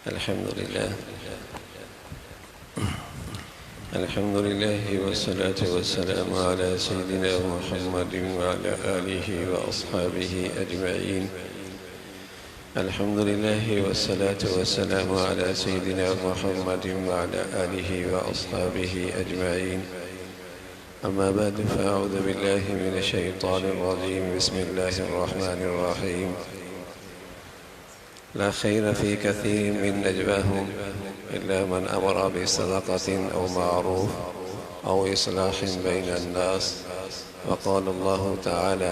الحمد لله والصلاة والسلام على سيدنا محمد وعلى آله وأصحابه أجمعين. الحمد لله والصلاة والسلام على سيدنا محمد وعلى آله وأصحابه أجمعين. أما بعد، فأعوذ بالله من الشيطان الرجيم. بسم الله الرحمن الرحيم. لا خير في كثير من نجواهم إلا من أمر بصدقة أو معروف أو إصلاح بين الناس. وقال الله تعالى: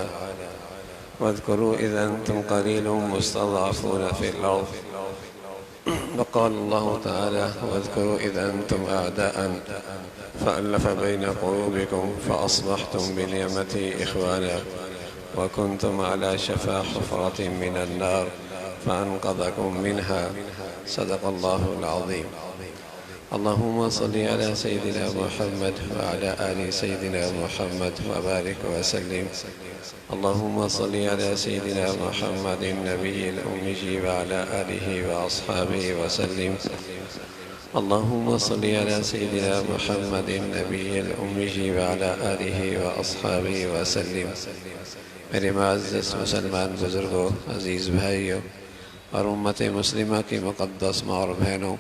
واذكروا إذا أنتم قليل مستضعفون في الأرض. وقال الله تعالى: واذكروا إذا أنتم أعداء فألف بين قلوبكم فأصبحتم بنعمتي إخوانا وكنتم على شفا حفرة من النار فأنقذكم منها. صدق الله العظيم. اللهم صل على سيدنا محمد وعلى آل سيدنا محمد وبارك وسلم. اللهم صل على سيدنا محمد النبي الأمي وعلى آله وأصحابه وسلم. اللهم صل على سيدنا محمد النبي الأمي وعلى آله وأصحابه وسلم. میرے معزز مسلمان بزرگوں، عزیز بھائیوں اور امت مسلمہ کی مقدس ماں اور بہنوں،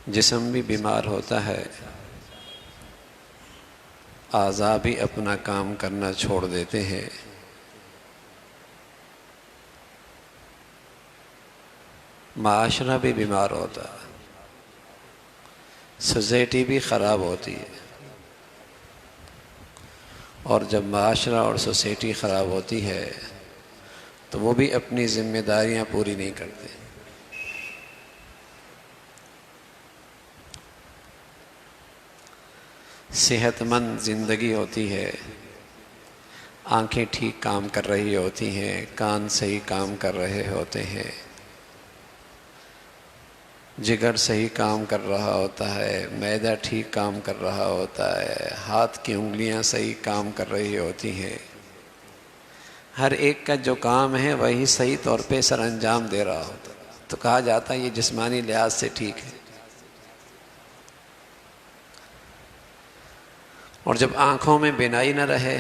جسم بھی بیمار ہوتا ہے، اعضاء بھی اپنا کام کرنا چھوڑ دیتے ہیں، معاشرہ بھی بیمار ہوتا ہے، سوسائٹی بھی خراب ہوتی ہے، اور جب معاشرہ اور سوسائٹی خراب ہوتی ہے تو وہ بھی اپنی ذمہ داریاں پوری نہیں کرتے۔ صحت مند زندگی ہوتی ہے، آنکھیں ٹھیک کام کر رہی ہوتی ہیں، کان صحیح کام کر رہے ہوتے ہیں، جگر صحیح کام کر رہا ہوتا ہے، معدہ ٹھیک کام کر رہا ہوتا ہے، ہاتھ کی انگلیاں صحیح کام کر رہی ہوتی ہیں، ہر ایک کا جو کام ہے وہی صحیح طور پہ سر انجام دے رہا ہوتا ہے، تو کہا جاتا ہے یہ جسمانی لحاظ سے ٹھیک ہے۔ اور جب آنکھوں میں بینائی نہ رہے،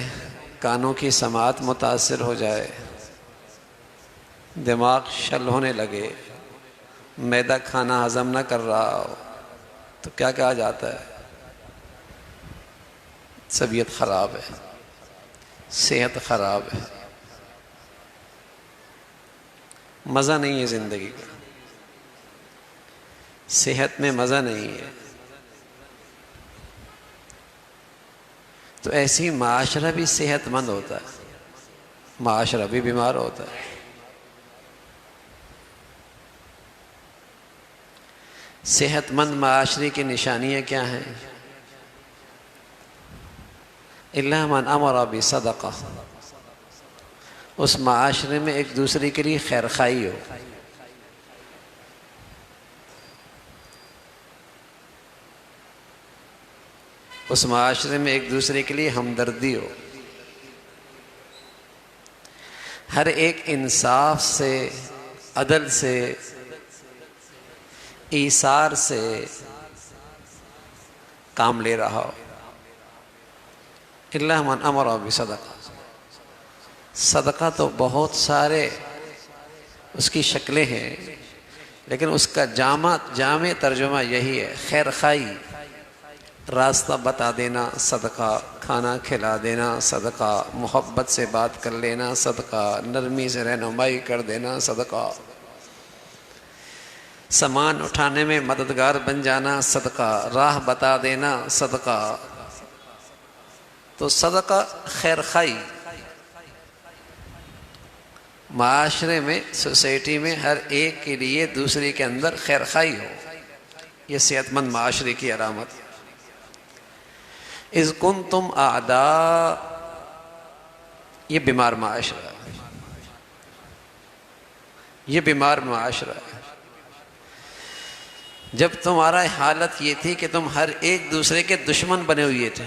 کانوں کی سماعت متاثر ہو جائے، دماغ شل ہونے لگے، معدہ کھانا ہضم نہ کر رہا ہو، تو کیا کہا جاتا ہے؟ طبیعت خراب ہے، صحت خراب ہے، مزہ نہیں ہے زندگی کا، صحت میں مزہ نہیں ہے۔ تو ایسی معاشرہ بھی صحت مند ہوتا ہے، معاشرہ بھی بیمار ہوتا ہے۔ صحت مند معاشرے کی نشانیاں کیا ہیں؟ الا من امر بصدقہ، اس معاشرے میں ایک دوسرے کے لیے خیر خواہی ہو، اس معاشرے میں ایک دوسرے کے لیے ہمدردی ہو، ہر ایک انصاف سے، عدل سے، ایثار سے کام لے رہا ہو۔ الا من امر بصدقہ، صدقہ تو بہت سارے اس کی شکلیں ہیں، لیکن اس کا جامع ترجمہ یہی ہے: خیر خواہی، راستہ بتا دینا صدقہ، کھانا کھلا دینا صدقہ، محبت سے بات کر لینا صدقہ، نرمی سے رہنمائی کر دینا صدقہ، سامان اٹھانے میں مددگار بن جانا صدقہ، راہ بتا دینا صدقہ۔ تو صدقہ خیر خواہی، معاشرے میں، سوسائٹی میں ہر ایک کے لیے دوسرے کے اندر خیر خواہی ہو، یہ صحت مند معاشرے کی علامت ہے۔ اذ کنتم اعداء، یہ بیمار معاشرہ ہے، یہ بیمار معاشرہ ہے۔ جب تمہارا حالت یہ تھی کہ تم ہر ایک دوسرے کے دشمن بنے ہوئے تھے،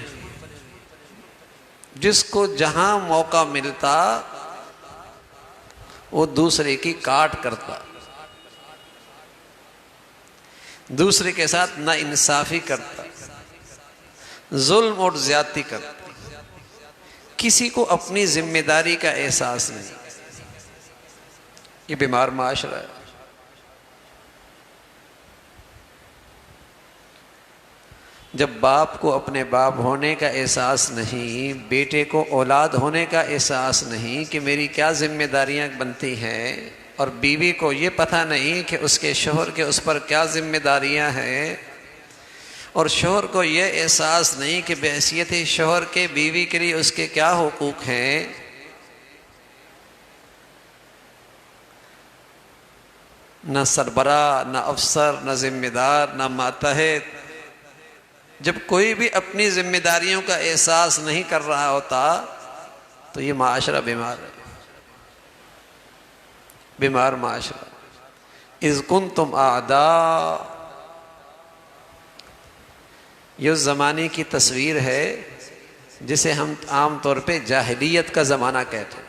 جس کو جہاں موقع ملتا وہ دوسرے کی کاٹ کرتا، دوسرے کے ساتھ نا انصافی کرتا، ظلم اور زیادتی کرتا، کسی کو اپنی ذمہ داری کا احساس نہیں. یہ بیمار معاشرہ ہے. جب باپ کو اپنے باپ ہونے کا احساس نہیں، بیٹے کو اولاد ہونے کا احساس نہیں کہ میری کیا ذمہ داریاں بنتی ہیں، اور بیوی کو یہ پتہ نہیں کہ اس کے شوہر کے اس پر کیا ذمہ داریاں ہیں، اور شوہر کو یہ احساس نہیں کہ بحیثیت شوہر کے بیوی کے لیے اس کے کیا حقوق ہیں، نہ سربراہ، نہ افسر، نہ ذمہ دار، نہ ماتحت، جب کوئی بھی اپنی ذمہ داریوں کا احساس نہیں کر رہا ہوتا تو یہ معاشرہ بیمار ہے. بیمار معاشرہ. اذ کنتم اعداء، یہ اس زمانے کی تصویر ہے جسے ہم عام طور پہ جاہلیت کا زمانہ کہتے ہیں.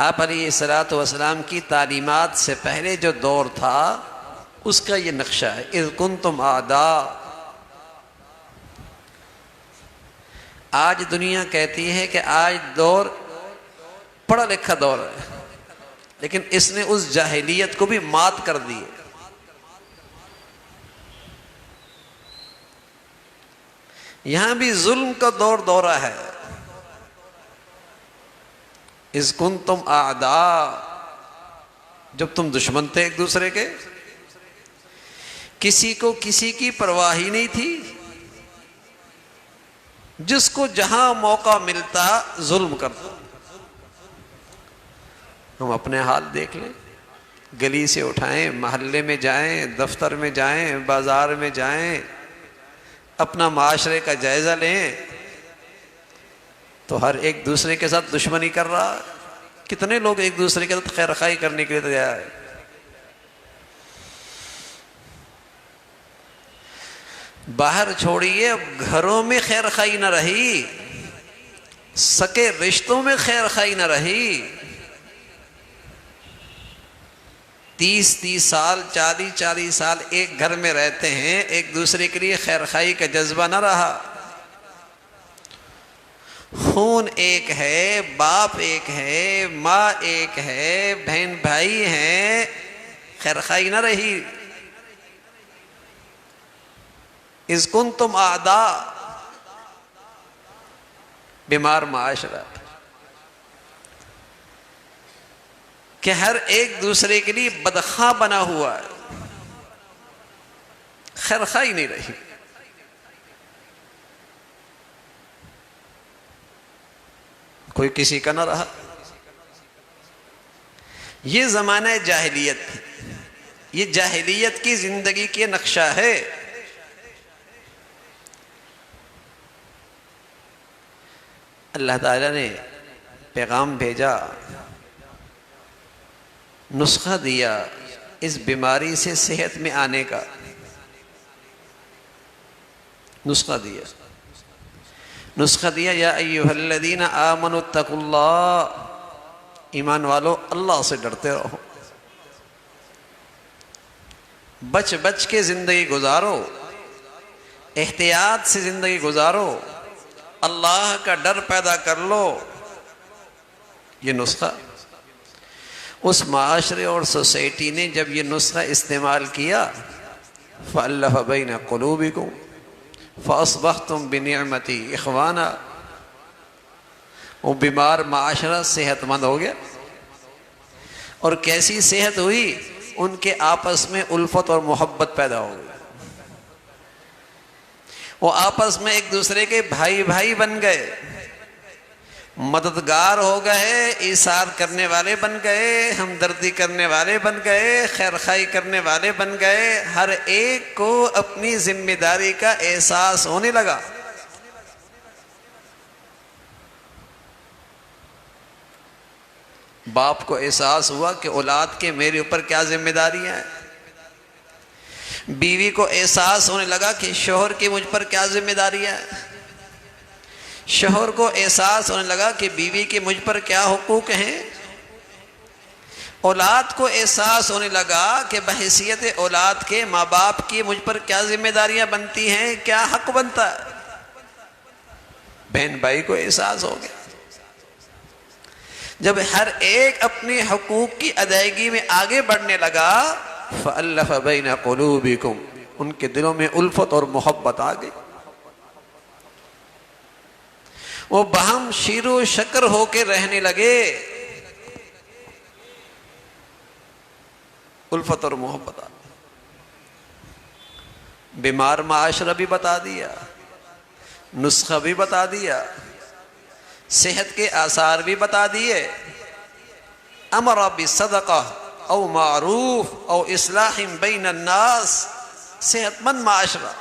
آپ علیہ الصلوۃ والسلام کی تعلیمات سے پہلے جو دور تھا اس کا یہ نقشہ ہے. اذ کنتم اعداء. آج دنیا کہتی ہے کہ آج دور پڑھا لکھا دور ہے، لیکن اس نے اس جاہلیت کو بھی مات کر دی ہے. یہاں بھی ظلم کا دورہ ہے. اذ کنتم اعداء، جب تم دشمن تھے ایک دوسرے کے، کسی کو کسی کی پرواہ ہی نہیں تھی، جس کو جہاں موقع ملتا ظلم کرتا. ہم اپنے حال دیکھ لیں، گلی سے اٹھائیں، محلے میں جائیں، دفتر میں جائیں، بازار میں جائیں، اپنا معاشرے کا جائزہ لیں تو ہر ایک دوسرے کے ساتھ دشمنی کر رہا ہے. کتنے لوگ ایک دوسرے کے ساتھ خیر خواہی کرنے کے لیے تیار ہے. باہر چھوڑیے، اب گھروں میں خیر خواہی نہ رہی، سکے رشتوں میں خیر خواہی نہ رہی. 30 سال 40 سال ایک گھر میں رہتے ہیں، ایک دوسرے کے لیے خیر خواہی کا جذبہ نہ رہا. خون ایک ہے، باپ ایک ہے، ماں ایک ہے، بہن بھائی ہیں، خیر خواہی نہ رہی. اذ کنتم اعداء. بیمار معاشرہ کہ ہر ایک دوسرے کے لیے بدخواہ بنا ہوا ہے، خیر خواہی نہیں رہی. کوئی کسی کا نہ رہا. یہ زمانہ جاہلیت، یہ جاہلیت کی زندگی کی نقشہ ہے. اللہ تعالیٰ نے پیغام بھیجا، نسخہ دیا اس بیماری سے صحت میں آنے کا. نسخہ دیا یا ایھا الذین آمنوا اتقوا اللہ، ایمان والو اللہ سے ڈرتے رہو، بچ بچ کے زندگی گزارو، احتیاط سے زندگی گزارو، اللہ کا ڈر پیدا کر لو. یہ نسخہ اس معاشرے اور سوسائٹی نے جب یہ نسخہ استعمال کیا، فَأَلَّفَ بَيْنَ قُلُوبِكُمْ فَأَصْبَحْتُمْ بِنِعْمَتِي إِخْوَانًا. وہ بیمار معاشرہ صحت مند ہو گیا. اور کیسی صحت ہوئی؟ ان کے آپس میں الفت اور محبت پیدا ہو گئی. وہ آپس میں ایک دوسرے کے بھائی بھائی بن گئے، مددگار ہو گئے، ایثار کرنے والے بن گئے، ہمدردی کرنے والے بن گئے، خیر خواہی کرنے والے بن گئے. ہر ایک کو اپنی ذمہ داری کا احساس ہونے لگا. باپ کو احساس ہوا کہ اولاد کے میرے اوپر کیا ذمہ داریاں ہیں. بیوی کو احساس ہونے لگا کہ شوہر کی مجھ پر کیا ذمہ داریاں ہیں. شوہر کو احساس ہونے لگا کہ بیوی کے مجھ پر کیا حقوق ہیں. اولاد کو احساس ہونے لگا کہ بحیثیت اولاد کے ماں باپ کی مجھ پر کیا ذمہ داریاں بنتی ہیں، کیا حق بنتا ہے، بہن بھائی کو احساس ہو گیا۔ جب ہر ایک اپنے حقوق کی ادائیگی میں آگے بڑھنے لگا، فَأَلَّفَ بَيْنَ قُلُوبِكُمْ، ان کے دلوں میں الفت اور محبت آ گئی، وہ باہم شیر و شکر ہو کے رہنے لگے، الفت اور محبت آ گئی۔ بیمار معاشرہ بھی بتا دیا، نسخہ بھی بتا دیا، صحت کے آثار بھی بتا دیے، امر بالصدقہ او معروف او اصلاح بین الناس، صحت مند معاشرہ،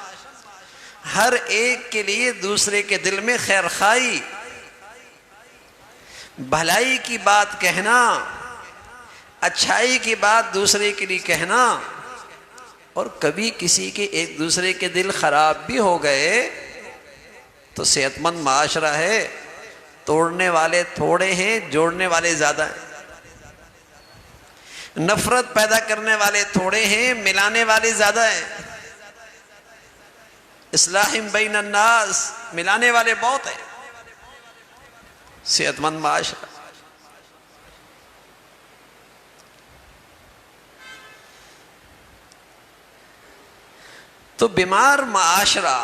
ہر ایک کے لیے دوسرے کے دل میں خیر خواہی، بھلائی کی بات کہنا، اچھائی کی بات دوسرے کے لیے کہنا، اور کبھی کسی کے ایک دوسرے کے دل خراب بھی ہو گئے تو صحت مند معاشرہ ہے، توڑنے والے تھوڑے ہیں، جوڑنے والے زیادہ ہیں، نفرت پیدا کرنے والے تھوڑے ہیں، ملانے والے زیادہ ہیں، اصلاح بین الناس، ملانے والے بہت ہیں، صحت مند معاشرہ۔ تو بیمار معاشرہ،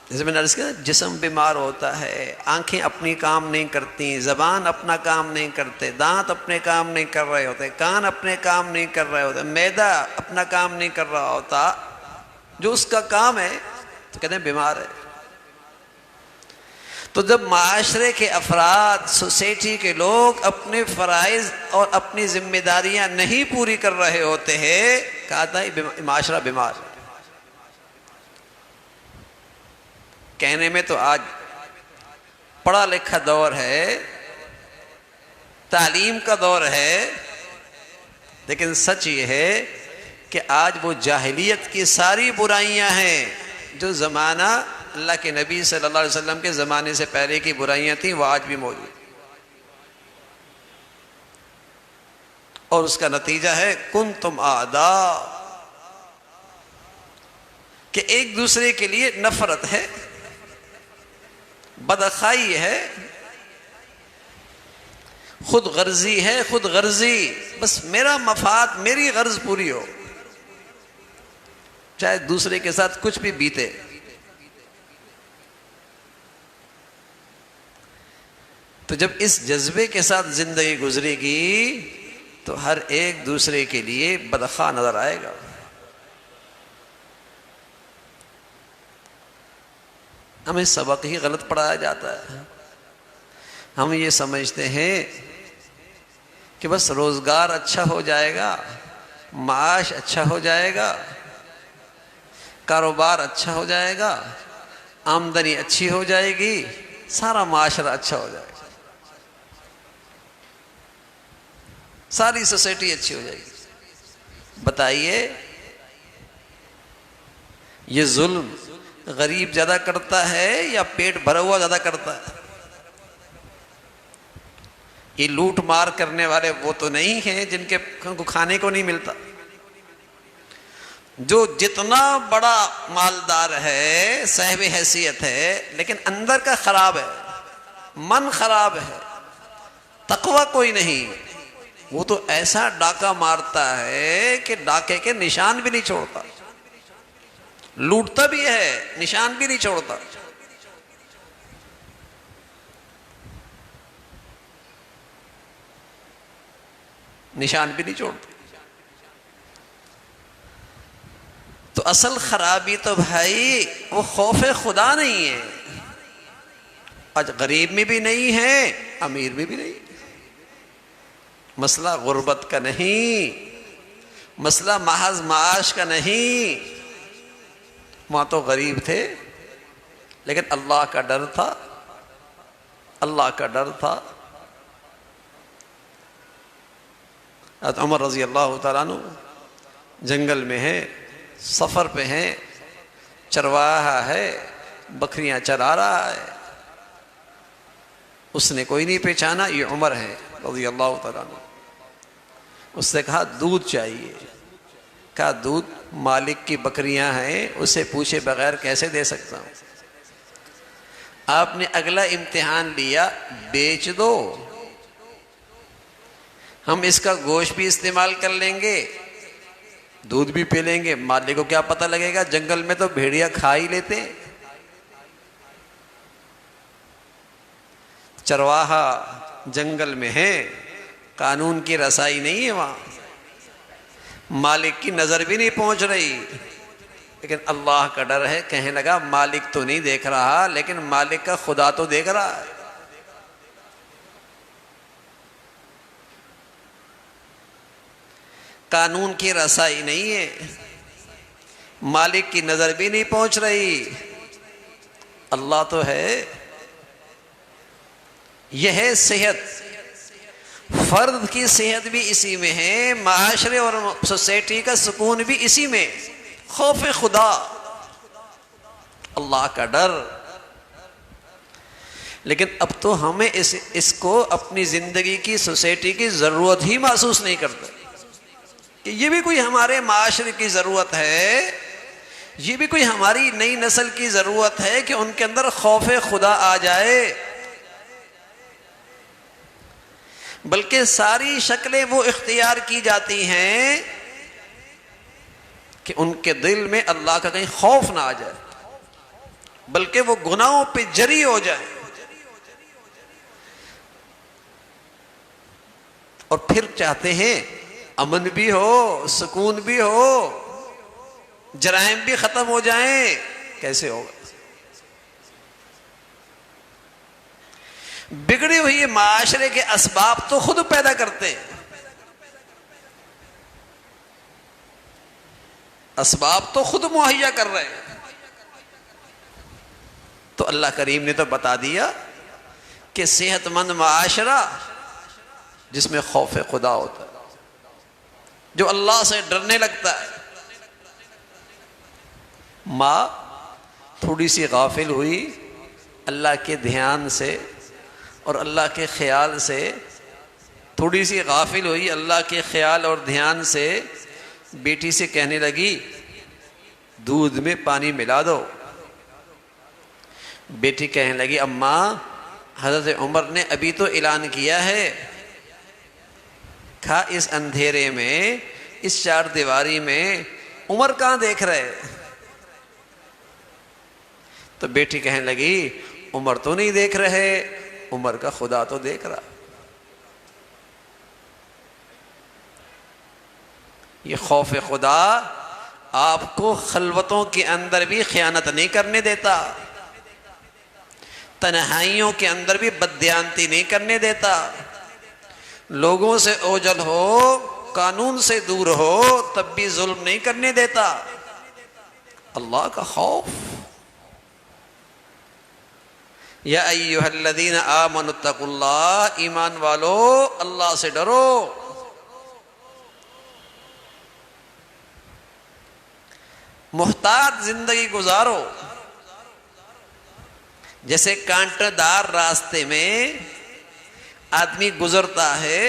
جیسے میں نے عرض کیا، جسم بیمار ہوتا ہے، آنکھیں اپنی کام نہیں کرتی، زبان اپنا کام نہیں کرتے، دانت اپنے کام نہیں کر رہے ہوتے، کان اپنے کام نہیں کر رہے ہوتے، معدہ اپنا کام نہیں کر رہا ہوتا، جو اس کا کام ہے تو کہتے ہیں بیمار ہے۔ تو جب معاشرے کے افراد، سوسائٹی کے لوگ اپنے فرائض اور اپنی ذمہ داریاں نہیں پوری کر رہے ہوتے ہیں، کہتا ہے معاشرہ بیمار ہے۔ کہنے میں تو آج پڑھا لکھا دور ہے، تعلیم کا دور ہے، لیکن سچ یہ ہے کہ آج وہ جاہلیت کی ساری برائیاں ہیں جو زمانہ اللہ کے نبی صلی اللہ علیہ وسلم کے زمانے سے پہلے کی برائیاں تھیں، وہ آج بھی موجود، اور اس کا نتیجہ ہے کنتم اعداء، کہ ایک دوسرے کے لیے نفرت ہے، بدخوائی ہے، خود غرضی ہے، خود غرضی، بس میرا مفاد، میری غرض پوری ہو، چاہے دوسرے کے ساتھ کچھ بھی بیتے۔ تو جب اس جذبے کے ساتھ زندگی گزرے گی تو ہر ایک دوسرے کے لیے بدخواہ نظر آئے گا۔ ہمیں سبق ہی غلط پڑھایا جاتا ہے، ہم یہ سمجھتے ہیں کہ بس روزگار اچھا ہو جائے گا، معاش اچھا ہو جائے گا، کاروبار اچھا ہو جائے گا، آمدنی اچھی ہو جائے گی، سارا معاشرہ اچھا ہو جائے گا، ساری سوسائٹی اچھی ہو جائے گی۔ بتائیے یہ ظلم غریب زیادہ کرتا ہے یا پیٹ بھرا ہوا زیادہ کرتا ہے؟ یہ لوٹ مار کرنے والے وہ تو نہیں ہیں جن کے کو کھانے کو نہیں ملتا، جو جتنا بڑا مالدار ہے، صاحب حیثیت ہے، لیکن اندر کا خراب ہے، من خراب ہے، تقوی کوئی نہیں، وہ تو ایسا ڈاکہ مارتا ہے کہ ڈاکے کے نشان بھی نہیں چھوڑتا، لوٹتا بھی ہے، نشان بھی نہیں چھوڑتا۔ نشان بھی نہیں چھوڑتا۔ تو اصل خرابی تو بھائی وہ خوف خدا نہیں ہے، آج غریب میں بھی نہیں ہے، امیر میں بھی نہیں۔ مسئلہ غربت کا نہیں، مسئلہ محض معاش کا نہیں، وہاں تو غریب تھے لیکن اللہ کا ڈر تھا، اللہ کا ڈر تھا۔ حضرت عمر رضی اللہ تعالیٰ عنہ جنگل میں ہیں، سفر پہ ہیں، چرواہا ہے، بکریاں چرا رہا ہے، اس نے کوئی نہیں پہچانا یہ عمر ہے رضی اللہ تعالیٰ عنہ۔ اس سے کہا دودھ چاہیے. کہا دودھ مالک کی بکریاں ہیں، اسے پوچھے بغیر کیسے دے سکتا ہوں. آپ نے اگلا امتحان لیا، بیچ دو، ہم اس کا گوشت بھی استعمال کر لیں گے، دودھ بھی پی لیں گے. مالک کو کیا پتہ لگے گا، جنگل میں تو بھیڑیا کھا ہی لیتے ہیں. چرواہا جنگل میں ہے، قانون کی رسائی نہیں ہے وہاں، مالک کی نظر بھی نہیں پہنچ رہی، لیکن اللہ کا ڈر ہے. کہنے لگا مالک تو نہیں دیکھ رہا لیکن مالک کا خدا تو دیکھ رہا ہے. قانون کی رسائی نہیں ہے، مالک کی نظر بھی نہیں پہنچ رہی، اللہ تو ہے. یہ ہے صحت. فرد کی صحت بھی اسی میں ہے، معاشرے اور سوسائٹی کا سکون بھی اسی میں. خوف خدا، اللہ کا ڈر. لیکن اب تو ہمیں اس کو اپنی زندگی کی، سوسائٹی کی ضرورت ہی محسوس نہیں کرتے کہ یہ بھی کوئی ہمارے معاشرے کی ضرورت ہے، یہ بھی کوئی ہماری نئی نسل کی ضرورت ہے کہ ان کے اندر خوف خدا آ جائے. بلکہ ساری شکلیں وہ اختیار کی جاتی ہیں کہ ان کے دل میں اللہ کا کہیں خوف نہ آ جائے، بلکہ وہ گناہوں پہ جری ہو جائے. اور پھر چاہتے ہیں امن بھی ہو، سکون بھی ہو، جرائم بھی ختم ہو جائیں. کیسے ہوگا؟ بگڑے ہوئے معاشرے کے اسباب تو خود پیدا کرتے ہیں، اسباب تو خود مہیا کر رہے ہیں. تو اللہ کریم نے تو بتا دیا کہ صحت مند معاشرہ جس میں خوف خدا ہوتا ہے، جو اللہ سے ڈرنے لگتا ہے. ماں تھوڑی سی غافل ہوئی اللہ کے دھیان سے اور اللہ کے خیال سے، تھوڑی سی غافل ہوئی اللہ کے خیال اور دھیان سے، بیٹی سے کہنے لگی دودھ میں پانی ملا دو. بیٹی کہنے لگی اماں حضرت عمر نے ابھی تو اعلان کیا ہے، کھا اس اندھیرے میں، اس چار دیواری میں عمر کہاں دیکھ رہے؟ تو بیٹی کہنے لگی عمر تو نہیں دیکھ رہے، عمر کا خدا تو دیکھ رہا. یہ خوف خدا آپ کو خلوتوں کے اندر بھی خیانت نہیں کرنے دیتا، تنہائیوں کے اندر بھی بددیانتی نہیں کرنے دیتا، لوگوں سے اوجھل ہو، قانون سے دور ہو تب بھی ظلم نہیں کرنے دیتا. اللہ کا خوف. یا ایھا الذین آمنوا اتقوا اللہ، ایمان والو اللہ سے ڈرو. محتاط زندگی گزارو. جیسے کانٹے دار راستے میں آدمی گزرتا ہے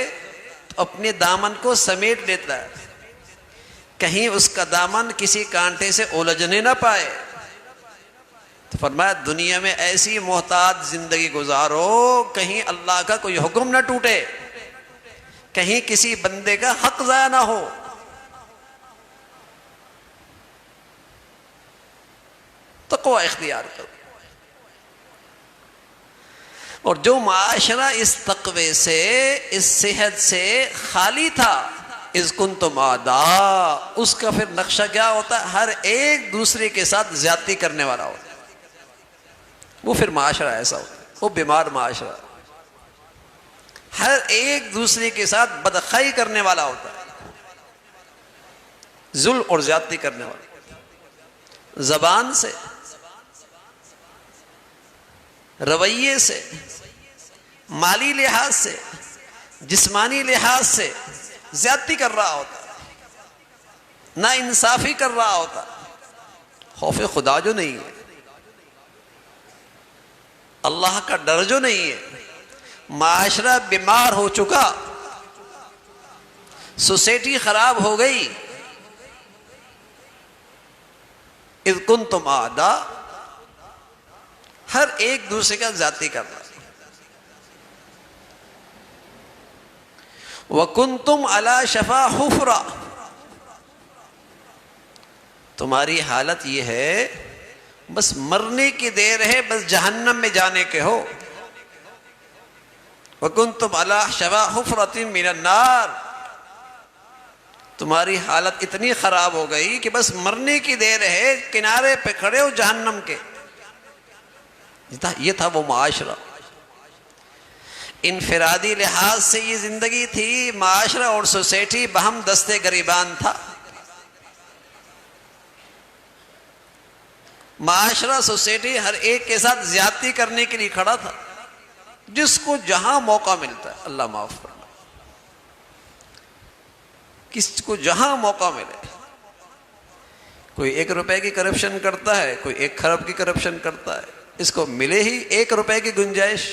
تو اپنے دامن کو سمیٹ لیتا ہے، کہیں اس کا دامن کسی کانٹے سے الجھنے نہ پائے. تو فرمایا دنیا میں ایسی محتاط زندگی گزارو کہیں اللہ کا کوئی حکم نہ ٹوٹے، کہیں کسی بندے کا حق ضائع نہ ہو. تقوی اختیار کرو. اور جو معاشرہ اس تقوی سے، اس صحت سے خالی تھا، اذ کنتم اعداء، اس کا پھر نقشہ کیا ہوتا ہے؟ ہر ایک دوسرے کے ساتھ زیادتی کرنے والا ہوتا ہے. وہ پھر معاشرہ ایسا ہوتا ہے، وہ بیمار معاشرہ، ہر ایک دوسرے کے ساتھ بدخوائی کرنے والا ہوتا ہے، ظلم اور زیادتی کرنے والا، زبان سے، رویے سے، مالی لحاظ سے، جسمانی لحاظ سے زیادتی کر رہا ہوتا، نا انصافی کر رہا ہوتا. خوف خدا جو نہیں ہے، اللہ کا ڈر جو نہیں ہے، معاشرہ بیمار ہو چکا. سوسائٹی خراب ہو گئی. اذ کنتم اعداء، ہر ایک دوسرے کا ذاتی کر رہا. وَكُنْتُمْ عَلَى شَفَا حُفْرَةٍ، تمہاری حالت یہ ہے بس مرنے کی دیر ہے، بس جہنم میں جانے کے ہو. وَكُنْتُمْ عَلَى شَفَا حُفْرَةٍ مِّنَ النَّارِ، تمہاری حالت اتنی خراب ہو گئی کہ بس مرنے کی دیر ہے، کنارے پہ کھڑے ہو جہنم کے. یہ تھا وہ معاشرہ. انفرادی لحاظ سے یہ زندگی تھی، معاشرہ اور سوسائٹی بہم دستے گریبان تھا. معاشرہ سوسائٹی ہر ایک کے ساتھ زیادتی کرنے کے لیے کھڑا تھا، جس کو جہاں موقع ملتا ہے، اللہ معاف کرنا، کس کو جہاں موقع ملے. کوئی 1 روپے کی کرپشن کرتا ہے، کوئی 1 خرب کی کرپشن کرتا ہے. اس کو ملے ہی 1 روپے کی گنجائش،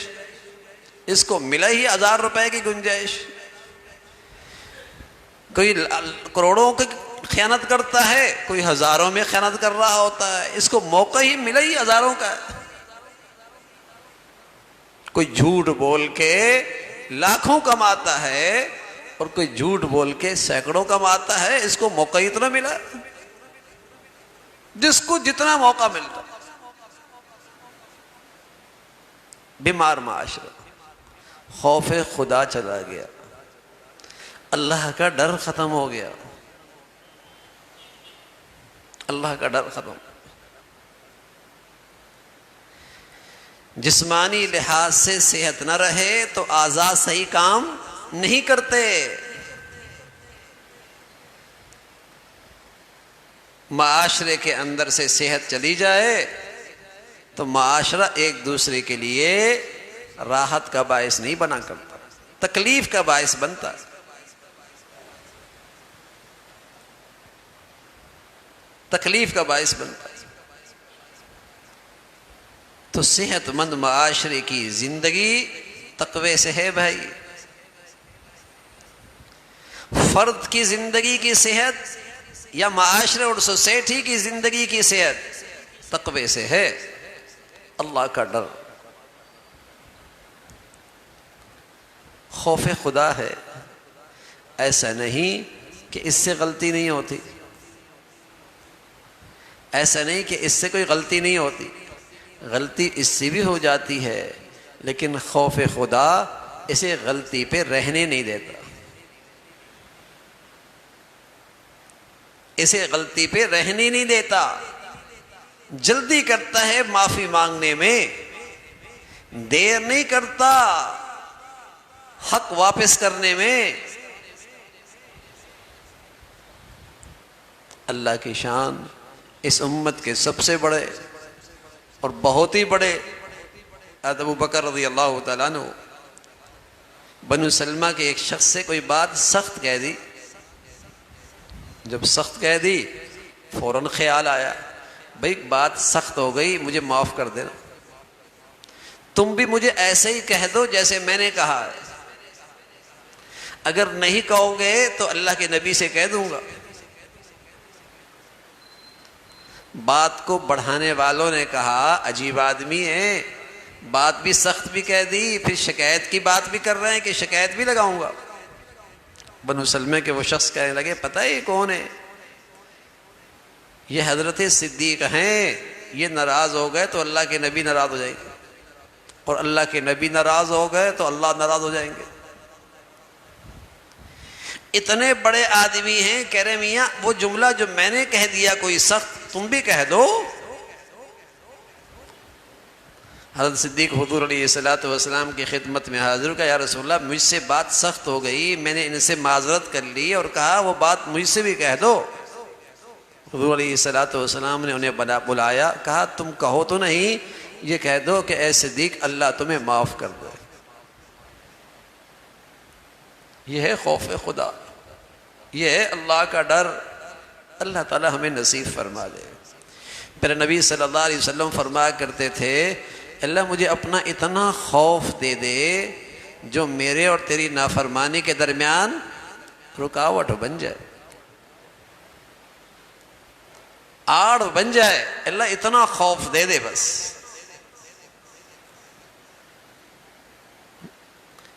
اس کو ملا ہی 1000 روپے کی گنجائش. کوئی کروڑوں کی خیانت کرتا ہے، کوئی ہزاروں میں خیانت کر رہا ہوتا ہے، اس کو موقع ہی ملا ہی ہزاروں کا ہے. کوئی جھوٹ بول کے لاکھوں کماتا ہے اور کوئی جھوٹ بول کے سینکڑوں کماتا ہے، اس کو موقع ہی اتنا ملا، جس کو جتنا موقع ملتا. بیمار معاشرہ، خوف خدا چلا گیا، اللہ کا ڈر ختم ہو گیا، اللہ کا ڈر ختم. جسمانی لحاظ سے صحت نہ رہے تو اعضاء صحیح کام نہیں کرتے. معاشرے کے اندر سے صحت چلی جائے تو معاشرہ ایک دوسرے کے لیے راحت کا باعث نہیں بنا کرتا، تکلیف کا باعث بنتا. تکلیف کا باعث بنتا. تو صحت مند معاشرے کی زندگی تقوی سے ہے بھائی. فرد کی زندگی کی صحت یا معاشرے اور سوسائٹی کی زندگی کی صحت تقوی سے ہے، اللہ کا ڈر، خوف خدا ہے. ایسا نہیں کہ اس سے غلطی نہیں ہوتی، ایسا نہیں کہ اس سے کوئی غلطی نہیں ہوتی، غلطی اس سے بھی ہو جاتی ہے، لیکن خوف خدا اسے غلطی پہ رہنے نہیں دیتا، اسے غلطی پہ رہنے نہیں دیتا. جلدی کرتا ہے معافی مانگنے میں، دیر نہیں کرتا حق واپس کرنے میں. اللہ کی شان اس امت کے سب سے بڑے اور بہت ہی بڑے ابو بکر رضی اللہ تعالیٰ عنہ، بنو سلمہ کے ایک شخص سے کوئی بات سخت کہہ دی. جب سخت کہہ دی فوراً خیال آیا، بھئی بات سخت ہو گئی، مجھے معاف کر دینا، تم بھی مجھے ایسے ہی کہہ دو جیسے میں نے کہا ہے. اگر نہیں کہو گے تو اللہ کے نبی سے کہہ دوں گا. بات کو بڑھانے والوں نے کہا عجیب آدمی ہے، بات بھی سخت بھی کہہ دی، پھر شکایت کی بات بھی کر رہے ہیں کہ شکایت بھی لگاؤں گا. بنو سلمہ کے وہ شخص کہنے لگے پتہ ہے یہ کون ہے؟ یہ حضرت صدیق ہیں، یہ ناراض ہو گئے تو اللہ کے نبی ناراض ہو جائیں گے، اور اللہ کے نبی ناراض ہو گئے تو اللہ ناراض ہو جائیں گے. اتنے بڑے آدمی ہیں، کہہ رہے میاں وہ جملہ جو میں نے کہہ دیا کوئی سخت، تم بھی کہہ دو. حضرت صدیق حضور علیہ الصلوۃ والسلام کی خدمت میں حاضر کہ یا رسول اللہ مجھ سے بات سخت ہو گئی، میں نے ان سے معذرت کر لی اور کہا وہ بات مجھ سے بھی کہہ دو. حضور علیہ الصلوۃ والسلام نے انہیں بلایا، کہا تم کہو تو نہیں، یہ کہہ دو کہ اے صدیق اللہ تمہیں معاف کر دے. یہ ہے خوف خدا، یہ ہے اللہ کا ڈر. اللہ تعالی ہمیں نصیب فرما دے. پھر نبی صلی اللہ علیہ وسلم فرمایا کرتے تھے اللہ مجھے اپنا اتنا خوف دے دے جو میرے اور تیری نافرمانی کے درمیان رکاوٹ بن جائے، آڑ بن جائے، اللہ اتنا خوف دے دے بس.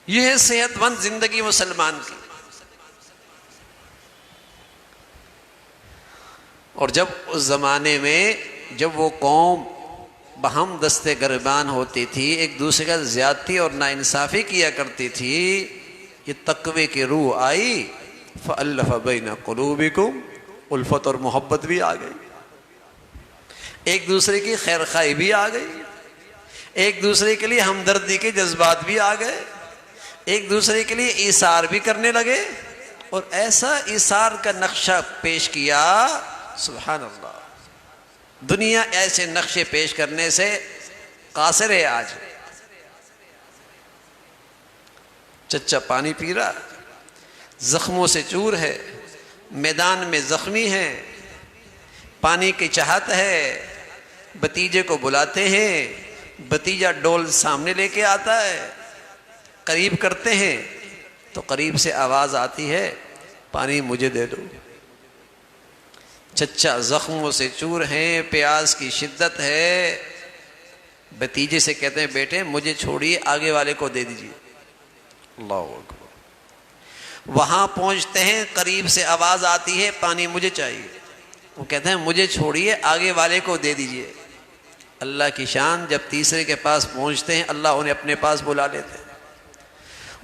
یہ ہے صحت مند زندگی مسلمان کی. اور جب اس زمانے میں جب وہ قوم بہم دستے گربان ہوتی تھی، ایک دوسرے کا زیادتی اور ناانصافی کیا کرتی تھی، یہ تقوی کی روح آئی، فَأَلَّفَ بَيْنَ قُلُوبِكُمْ، الفت اور محبت بھی آ گئی، ایک دوسرے کی خیر خواہی بھی آ گئی، ایک دوسرے کے لیے ہمدردی کے جذبات بھی آ گئے، ایک دوسرے کے لیے ایثار بھی کرنے لگے. اور ایسا ایثار کا نقشہ پیش کیا، سبحان اللہ. دنیا ایسے نقشے پیش کرنے سے قاصر ہے آج. چچا پانی پی رہا، زخموں سے چور ہے، میدان میں زخمی ہے، پانی کی چاہت ہے، بھتیجے کو بلاتے ہیں، بھتیجا ڈول سامنے لے کے آتا ہے، قریب کرتے ہیں تو قریب سے آواز آتی ہے، پانی مجھے دے دو. چچا زخموں سے چور ہیں، پیاس کی شدت ہے، بھتیجے سے کہتے ہیں بیٹے مجھے چھوڑیے، آگے والے کو دے دیجیے. اللہ اکبر. وہاں پہنچتے ہیں، قریب سے آواز آتی ہے پانی مجھے چاہیے، وہ کہتے ہیں مجھے چھوڑیے، آگے والے کو دے دیجیے. اللہ کی شان، جب تیسرے کے پاس پہنچتے ہیں اللہ انہیں اپنے پاس بلا لیتے ہیں.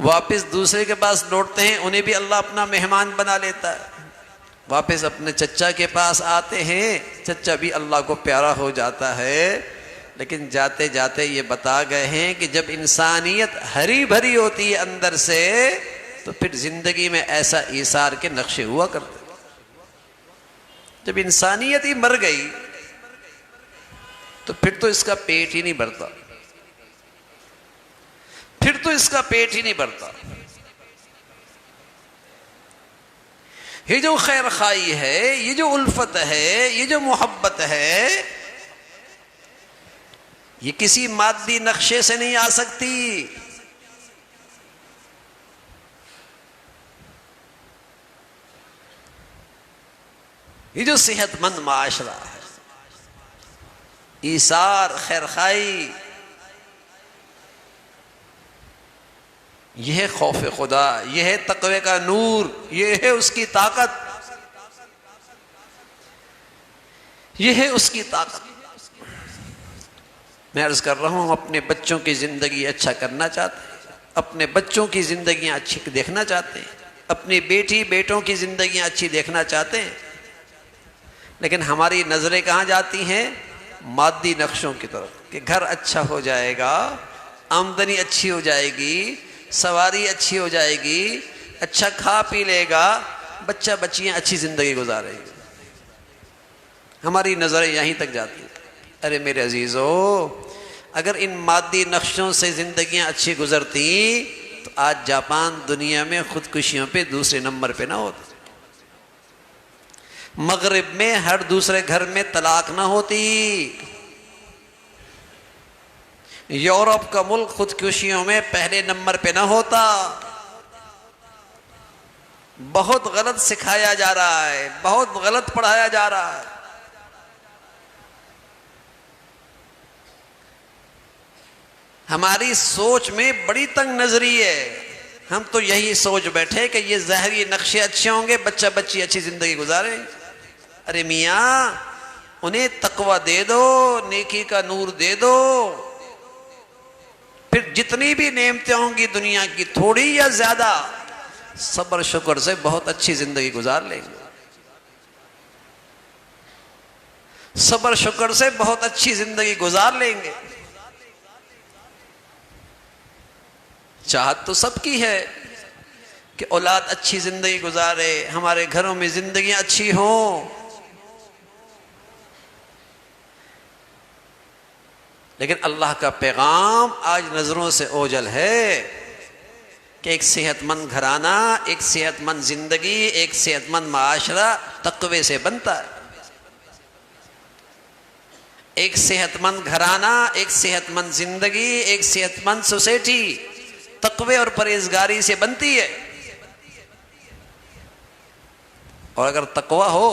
واپس دوسرے کے پاس لوٹتے ہیں، انہیں بھی اللہ اپنا مہمان بنا لیتا ہے. واپس اپنے چچا کے پاس آتے ہیں، چچا بھی اللہ کو پیارا ہو جاتا ہے. لیکن جاتے جاتے یہ بتا گئے ہیں کہ جب انسانیت ہری بھری ہوتی ہے اندر سے تو پھر زندگی میں ایسا ایثار کے نقشے ہوا کرتے. جب انسانیت ہی مر گئی تو پھر تو اس کا پیٹ ہی نہیں بھرتا، پھر تو اس کا پیٹ ہی نہیں بھرتا. یہ جو خیر خواہی ہے، یہ جو الفت ہے، یہ جو محبت ہے، یہ کسی مادی نقشے سے نہیں آ سکتی. یہ جو صحت مند معاشرہ ہے، ایثار، خیر خواہی، یہ ہے خوف خدا، یہ ہے تقوی کا نور، یہ ہے اس کی طاقت، یہ ہے اس کی طاقت. میں عرض کر رہا ہوں، ہم اپنے بچوں کی زندگی اچھا کرنا چاہتے ہیں، اپنے بچوں کی زندگیاں اچھی دیکھنا چاہتے ہیں، اپنی بیٹی بیٹوں کی زندگیاں اچھی دیکھنا چاہتے ہیں، لیکن ہماری نظریں کہاں جاتی ہیں؟ مادی نقشوں کی طرف، کہ گھر اچھا ہو جائے گا، آمدنی اچھی ہو جائے گی، سواری اچھی ہو جائے گی، اچھا کھا پی لے گا، بچہ بچیاں اچھی زندگی گزارے گی. ہماری نظریں یہیں تک جاتی ہیں. ارے میرے عزیزو، اگر ان مادی نقشوں سے زندگیاں اچھی گزرتی تو آج جاپان دنیا میں خودکشیوں پہ دوسرے نمبر پہ نہ ہوتا، مغرب میں ہر دوسرے گھر میں طلاق نہ ہوتی، یورپ کا ملک خودکشیوں میں پہلے نمبر پہ نہ ہوتا. بہت غلط سکھایا جا رہا ہے، بہت غلط پڑھایا جا رہا ہے. ہماری سوچ میں بڑی تنگ نظری ہے. ہم تو یہی سوچ بیٹھے کہ یہ ظاہری نقشے اچھے ہوں گے، بچہ بچی اچھی زندگی گزارے. ارے میاں، انہیں تقوی دے دو، نیکی کا نور دے دو، پھر جتنی بھی نعمتیں ہوں گی دنیا کی، تھوڑی یا زیادہ، صبر شکر سے بہت اچھی زندگی گزار لیں گے. صبر شکر سے بہت اچھی زندگی گزار لیں گے. چاہت تو سب کی ہے کہ اولاد اچھی زندگی گزارے، ہمارے گھروں میں زندگیاں اچھی ہوں، لیکن اللہ کا پیغام آج نظروں سے اوجھل ہے کہ ایک صحت مند گھرانہ، ایک صحت مند زندگی، ایک صحت مند معاشرہ تقوی سے بنتا ہے. ایک صحت مند گھرانہ، ایک صحت مند زندگی، ایک صحت مند سوسائٹی تقوی اور پرہیزگاری سے بنتی ہے. اور اگر تقویٰ ہو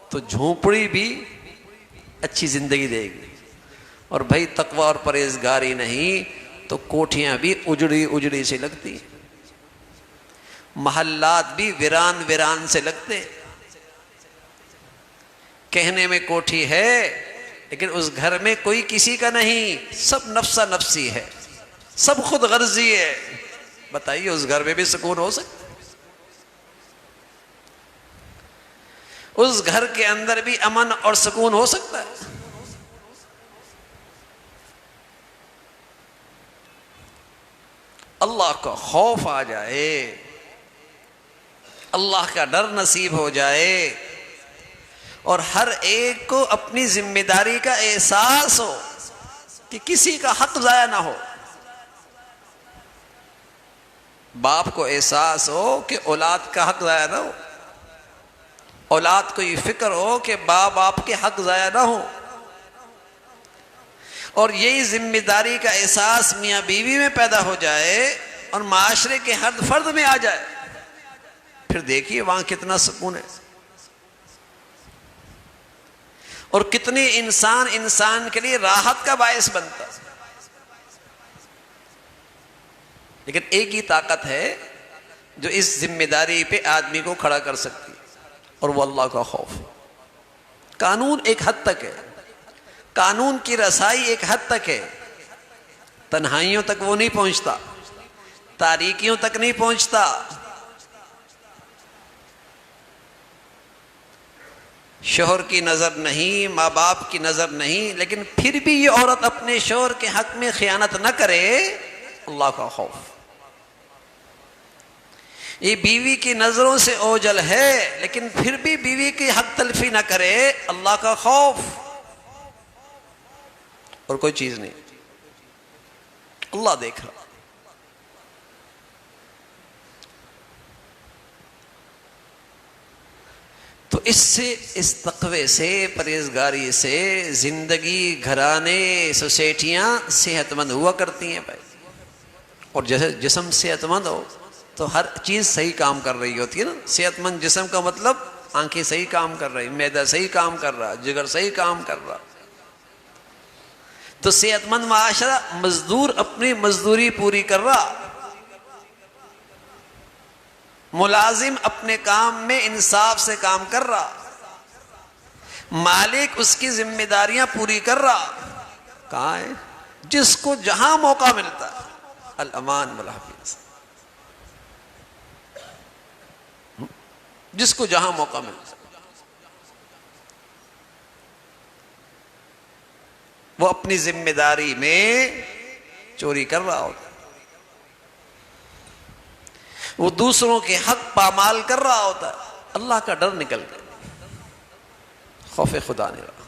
تو جھونپڑی بھی اچھی زندگی دے گی، اور بھائی تقویٰ اور پرہیزگاری نہیں تو کوٹھیاں بھی اجڑی اجڑی سے لگتی ہیں، محلات بھی ویران ویران سے لگتے ہیں۔ کہنے میں کوٹھی ہے لیکن اس گھر میں کوئی کسی کا نہیں، سب نفسہ نفسی ہے، سب خود غرضی ہے۔ بتائیے اس گھر میں بھی سکون ہو سکتا؟ اس گھر کے اندر بھی امن اور سکون ہو سکتا ہے؟ اللہ کا خوف آ جائے، اللہ کا ڈر نصیب ہو جائے، اور ہر ایک کو اپنی ذمہ داری کا احساس ہو کہ کسی کا حق ضائع نہ ہو۔ باپ کو احساس ہو کہ اولاد کا حق ضائع نہ ہو، اولاد کو یہ فکر ہو کہ باپ کے حق ضائع نہ ہو، اور یہی ذمہ داری کا احساس میاں بیوی میں پیدا ہو جائے اور معاشرے کے ہر فرد میں آ جائے، پھر دیکھیے وہاں کتنا سکون ہے، اور کتنی انسان کے لیے راحت کا باعث بنتا ہے۔ لیکن ایک ہی طاقت ہے جو اس ذمہ داری پہ آدمی کو کھڑا کر سکتی ہے، اور وہ اللہ کا خوف۔ قانون ایک حد تک ہے، قانون کی رسائی ایک حد تک ہے، تنہائیوں تک وہ نہیں پہنچتا، تاریکیوں تک نہیں پہنچتا۔ شوہر کی نظر نہیں، ماں باپ کی نظر نہیں، لیکن پھر بھی یہ عورت اپنے شوہر کے حق میں خیانت نہ کرے، اللہ کا خوف۔ یہ بیوی کی نظروں سے اوجھل ہے لیکن پھر بھی بیوی کی حق تلفی نہ کرے، اللہ کا خوف، اور کوئی چیز نہیں، اللہ دیکھ رہا۔ تو اس سے، اس تقوی سے، پرہیزگاری سے زندگی، گھرانے، سوسائٹیاں صحت مند ہوا کرتی ہیں بھائی، اور جیسے جسم صحت مند ہو تو ہر چیز صحیح کام کر رہی ہوتی ہے نا۔ صحت مند جسم کا مطلب آنکھیں صحیح کام کر رہی، معدہ صحیح کام کر رہا، جگر صحیح کام کر رہا۔ تو صحت مند معاشرہ، مزدور اپنی مزدوری پوری کر رہا، ملازم اپنے کام میں انصاف سے کام کر رہا، مالک اس کی ذمہ داریاں پوری کر رہا۔ کہاں ہے؟ جس کو جہاں موقع ملتا ہے، الامان والحفیظ، جس کو جہاں موقع ملتا ہے وہ اپنی ذمہ داری میں چوری کر رہا ہوتا، وہ دوسروں کے حق پامال کر رہا ہوتا ہے، اللہ کا ڈر نکل گیا، خوف خدا نہیں رہا۔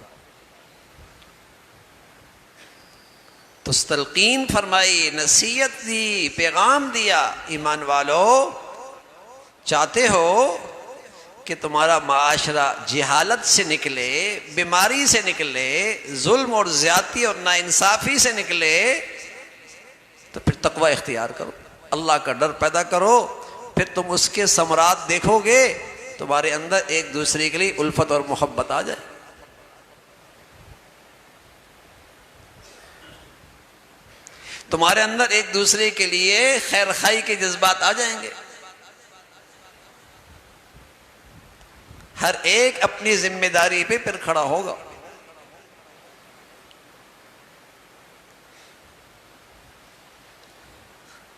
تو تلقین فرمائی، نصیحت دی، پیغام دیا، ایمان والو چاہتے ہو کہ تمہارا معاشرہ جہالت سے نکلے، بیماری سے نکلے، ظلم اور زیادتی اور ناانصافی سے نکلے، تو پھر تقوی اختیار کرو، اللہ کا ڈر پیدا کرو، پھر تم اس کے ثمرات دیکھو گے، تمہارے اندر ایک دوسرے کے لیے الفت اور محبت آ جائے۔ تمہارے اندر ایک دوسرے کے لیے خیر خائی کے جذبات آ جائیں گے، ہر ایک اپنی ذمہ داری پہ پھر کھڑا ہوگا۔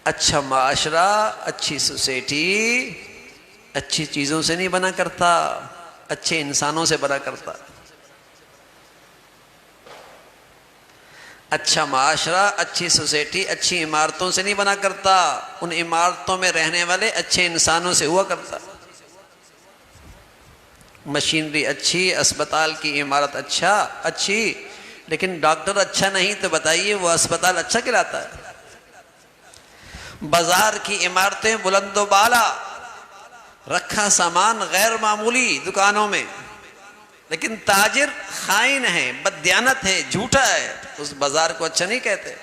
اچھا معاشرہ، اچھی سوسائٹی اچھی چیزوں سے نہیں بنا کرتا، اچھے انسانوں سے بنا کرتا۔ اچھا معاشرہ، اچھی سوسائٹی اچھی عمارتوں سے نہیں بنا کرتا، ان عمارتوں میں رہنے والے اچھے انسانوں سے ہوا کرتا۔ مشینری اچھی، اسپتال کی عمارت اچھی، لیکن ڈاکٹر اچھا نہیں تو بتائیے وہ اسپتال اچھا کہلاتا ہے؟ بازار کی عمارتیں بلند و بالا، رکھا سامان غیر معمولی دکانوں میں، لیکن تاجر خائن ہے، بددیانت ہے، جھوٹا ہے، اس بازار کو اچھا نہیں کہتے۔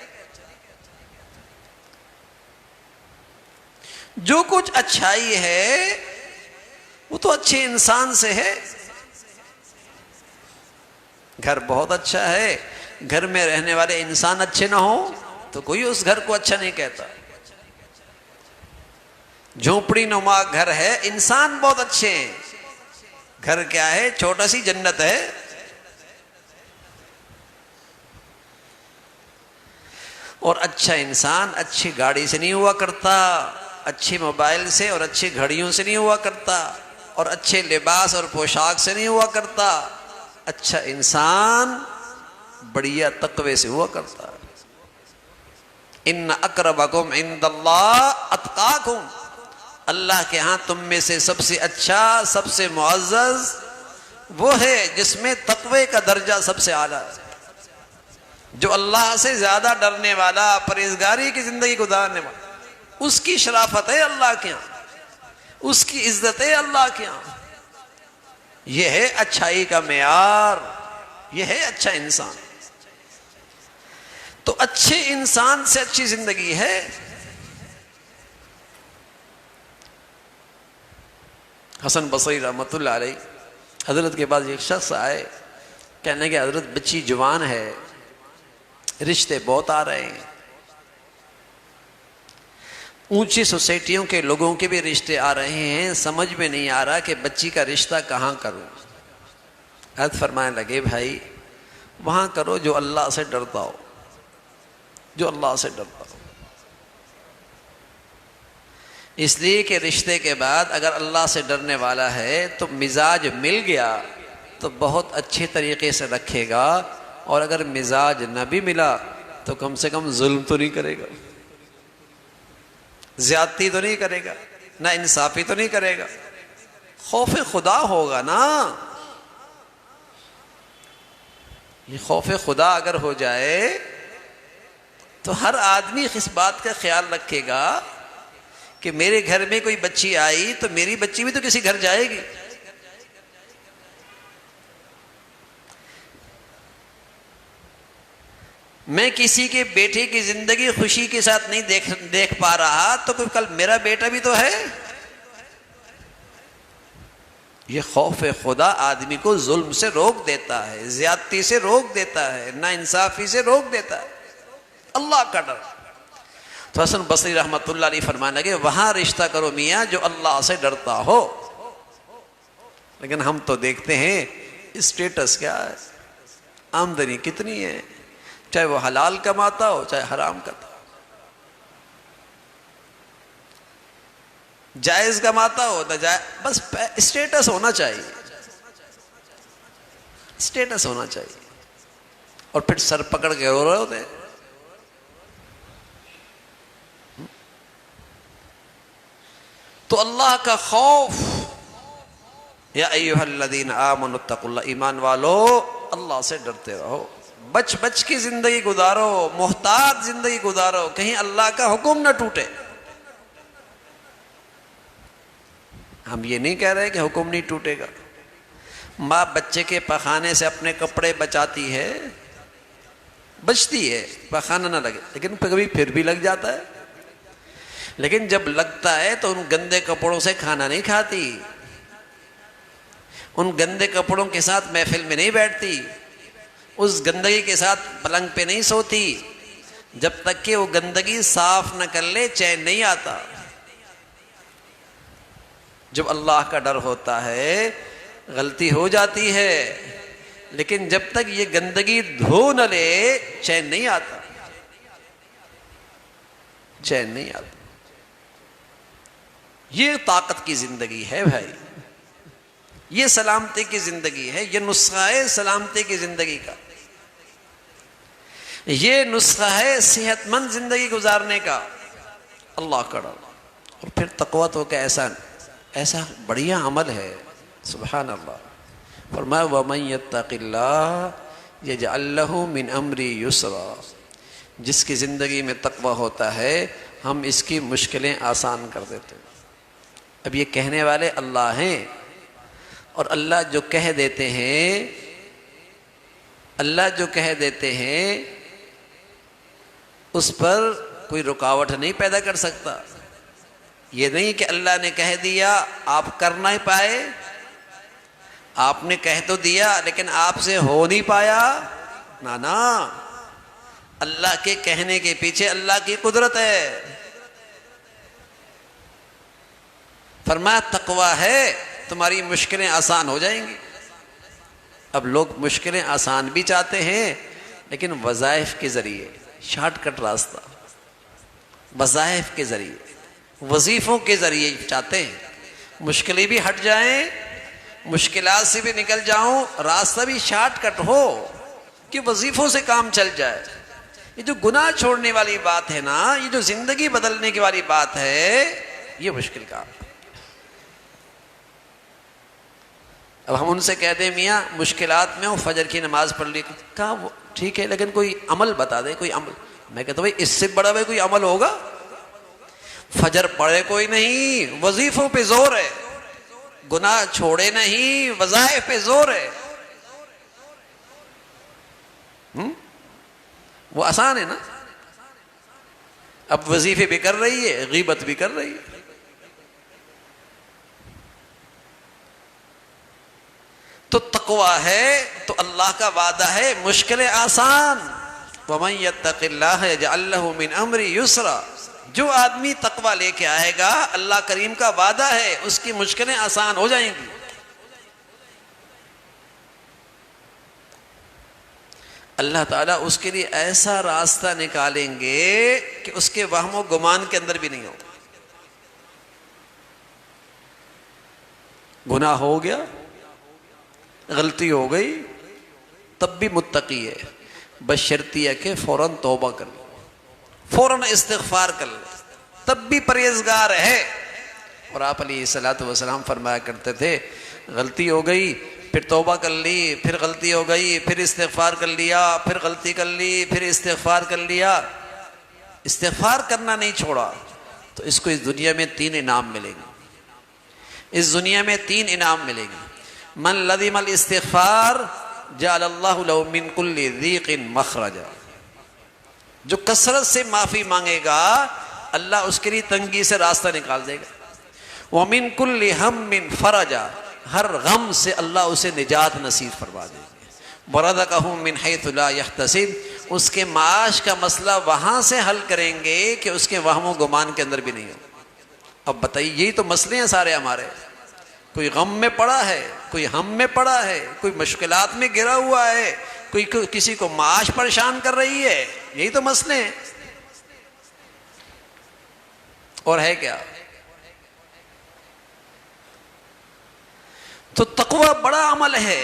جو کچھ اچھائی ہے وہ تو اچھے انسان سے ہے. گھر بہت اچھا ہے، گھر میں رہنے والے انسان اچھے نہ ہوں تو کوئی اس گھر کو اچھا نہیں کہتا. جھونپڑی نما گھر ہے، انسان بہت اچھے ہیں. گھر کیا ہے؟ چھوٹا سی جنت ہے. اور اچھا انسان اچھی گاڑی سے نہیں ہوا کرتا، اچھی موبائل سے اور اچھی گھڑیوں سے نہیں ہوا کرتا، اور اچھے لباس اور پوشاک سے نہیں ہوا کرتا. اچھا انسان بڑھیا تقوی سے ہوا کرتا. ان اکرمکم عند اللہ اتقاکم، اللہ کے ہاں تم میں سے سب سے اچھا، سب سے معزز وہ ہے جس میں تقوی کا درجہ سب سے اعلیٰ ہے، جو اللہ سے زیادہ ڈرنے والا، پرہیزگاری کی زندگی گزارنے والا. اس کی شرافت ہے اللہ کے ہاں، اس کی عزت ہے اللہ کے ہاں. یہ ہے اچھائی کا معیار، یہ ہے اچھا انسان. تو اچھے انسان سے اچھی زندگی ہے. حسن بصری رحمۃ اللہ علیہ حضرت کے بعد ایک شخص آئے، کہنے لگے حضرت بچی جوان ہے، رشتے بہت آ رہے ہیں، اونچی سوسائٹیوں کے لوگوں کے بھی رشتے آ رہے ہیں، سمجھ میں نہیں آ رہا کہ بچی کا رشتہ کہاں کروں. حضرت فرمانے لگے بھائی وہاں کرو جو اللہ سے ڈرتا ہو، جو اللہ سے ڈرتا ہو. اس لیے کہ رشتے کے بعد اگر اللہ سے ڈرنے والا ہے تو مزاج مل گیا تو بہت اچھے طریقے سے رکھے گا، اور اگر مزاج نہ بھی ملا تو کم سے کم ظلم تو نہیں کرے گا، زیادتی تو نہیں کرے گا، نہ انصافی تو نہیں کرے گا. خوف خدا ہوگا نا. یہ خوف خدا اگر ہو جائے تو ہر آدمی اس بات کا خیال رکھے گا کہ میرے گھر میں کوئی بچی آئی تو میری بچی بھی تو کسی گھر جائے گی. میں کسی کے بیٹے کی زندگی خوشی کے ساتھ نہیں دیکھ پا رہا تو کل میرا بیٹا بھی تو ہے. یہ خوف خدا آدمی کو ظلم سے روک دیتا ہے، زیادتی سے روک دیتا ہے، نا انصافی سے روک دیتا ہے. اللہ کا ڈر. تو حسن بصری رحمۃ اللہ علیہ فرمانے لگے وہاں رشتہ کرو میاں جو اللہ سے ڈرتا ہو. لیکن ہم تو دیکھتے ہیں اسٹیٹس کیا ہے، آمدنی کتنی ہے، چاہے وہ حلال کماتا ہو چاہے حرام کرتا ہو، جائز کماتا ہو ناجائز، بس اسٹیٹس ہونا چاہیے، اسٹیٹس ہونا چاہیے. اور پھر سر پکڑ کے رو رہے ہوتے ہیں. تو اللہ کا خوف، یا ایھا الذین آمنوا اتقوا اللہ، ایمان والو اللہ سے ڈرتے رہو، بچ بچ کی زندگی گزارو، محتاط زندگی گزارو، کہیں اللہ کا حکم نہ ٹوٹے. ہم یہ نہیں کہہ رہے کہ حکم نہیں ٹوٹے گا. ماں بچے کے پخانے سے اپنے کپڑے بچاتی ہے، بچتی ہے پخانہ نہ لگے، لیکن کبھی پھر بھی لگ جاتا ہے. لیکن جب لگتا ہے تو ان گندے کپڑوں سے کھانا نہیں کھاتی، ان گندے کپڑوں کے ساتھ محفل میں نہیں بیٹھتی، اس گندگی کے ساتھ پلنگ پہ نہیں سوتی. جب تک کہ وہ گندگی صاف نہ کر لے چین نہیں آتا. جب اللہ کا ڈر ہوتا ہے غلطی ہو جاتی ہے، لیکن جب تک یہ گندگی دھو نہ لے چین نہیں آتا، چین نہیں آتا. یہ طاقت کی زندگی ہے بھائی، یہ سلامتی کی زندگی ہے، یہ نسخہ ہے سلامتی کی زندگی کا، یہ نسخہ ہے صحت مند زندگی گزارنے کا. اللہ کا ڈر. اور پھر تقویٰ تو کہ ایسا بڑھیا عمل ہے، سبحان اللہ. فرمایا وَمَن يَتَّقِ اللَّهَ يَجْعَل لَّهُ مِنْ أَمْرِهِ يُسْرًا، جس کی زندگی میں تقویٰ ہوتا ہے ہم اس کی مشکلیں آسان کر دیتے ہیں. اب یہ کہنے والے اللہ ہیں، اور اللہ جو کہہ دیتے ہیں، اللہ جو کہہ دیتے ہیں اس پر کوئی رکاوٹ نہیں پیدا کر سکتا. یہ نہیں کہ اللہ نے کہہ دیا آپ کر نہ پائے، آپ نے کہہ تو دیا لیکن آپ سے ہو نہیں پایا، نا، اللہ کے کہنے کے پیچھے اللہ کی قدرت ہے۔ فرمایا تقویٰ ہے تمہاری مشکلیں آسان ہو جائیں گی۔ اب لوگ مشکلیں آسان بھی چاہتے ہیں لیکن وظائف کے ذریعے، شارٹ کٹ راستہ، وظائف کے ذریعے، وظیفوں کے ذریعے چاہتے ہیں، مشکلیں بھی ہٹ جائیں، مشکلات سے بھی نکل جاؤں، راستہ بھی شارٹ کٹ ہو کہ وظیفوں سے کام چل جائے۔ یہ جو گناہ چھوڑنے والی بات ہے نا، یہ جو زندگی بدلنے کی والی بات ہے، یہ مشکل کام ہے۔ اب ہم ان سے کہتے ہیں میاں مشکلات میں ہو، فجر کی نماز پڑھ لی، کہا وہ ٹھیک ہے لیکن کوئی عمل بتا دے، کوئی عمل۔ میں کہتا ہوں بھائی اس سے بڑا کوئی عمل ہوگا؟ فجر پڑھے کوئی نہیں، وظیفوں پہ زور ہے، گناہ چھوڑے نہیں، وظائف پہ زور ہے۔ وہ آسان ہے نا؟ اب وظیفے بھی کر رہی ہے، غیبت بھی کر رہی ہے۔ تو تقویٰ ہے تو اللہ کا وعدہ ہے مشکلیں آسان، وَمَن يَتَّقِ اللَّهَ يَجْعَل لَّهُ مِنْ أَمْرِهِ يُسْرًا، جو آدمی تقویٰ لے کے آئے گا اللہ کریم کا وعدہ ہے اس کی مشکلیں آسان ہو جائیں گی۔ اللہ تعالیٰ اس کے لیے ایسا راستہ نکالیں گے کہ اس کے وہم و گمان کے اندر بھی نہیں ہو۔ گناہ ہو گیا، غلطی ہو گئی، تب بھی متقی ہے، بشرطیہ کہ فوراً توبہ کر لے، فوراً استغفار کر لے، تب بھی پرہیزگار ہے۔ اور آپ علیہ الصلوۃ والسلام فرمایا کرتے تھے غلطی ہو گئی پھر توبہ کر لی، پھر غلطی ہو گئی پھر استغفار کر لیا، پھر غلطی کر لی پھر استغفار کر لیا، استغفار کرنا نہیں چھوڑا تو اس کو اس دنیا میں 3 انعام ملیں گے۔ اس دنیا میں 3 انعام ملیں گے۔ من لزم الاستغفار جعل اللہ له من كل ضیق مخرجا، جو کثرت سے معافی مانگے گا اللہ اس کے لیے تنگی سے راستہ نکال دے گا۔ ومن كل هم فرجا، ہر غم سے اللہ اسے نجات نصیب فرما دے گا۔ ورزقہ من حیث لا یحتسب، اس کے معاش کا مسئلہ وہاں سے حل کریں گے کہ اس کے وہم و گمان کے اندر بھی نہیں ہو۔ اب بتائیے یہی تو مسئلے ہیں سارے ہمارے، کوئی غم میں پڑا ہے، کوئی ہم میں پڑا ہے، کوئی مشکلات میں گرا ہوا ہے، کوئی کسی کو معاش پریشان کر رہی ہے، یہی تو مسئلے ہیں۔ اور ہے کیا؟ تو تقویٰ بڑا عمل ہے،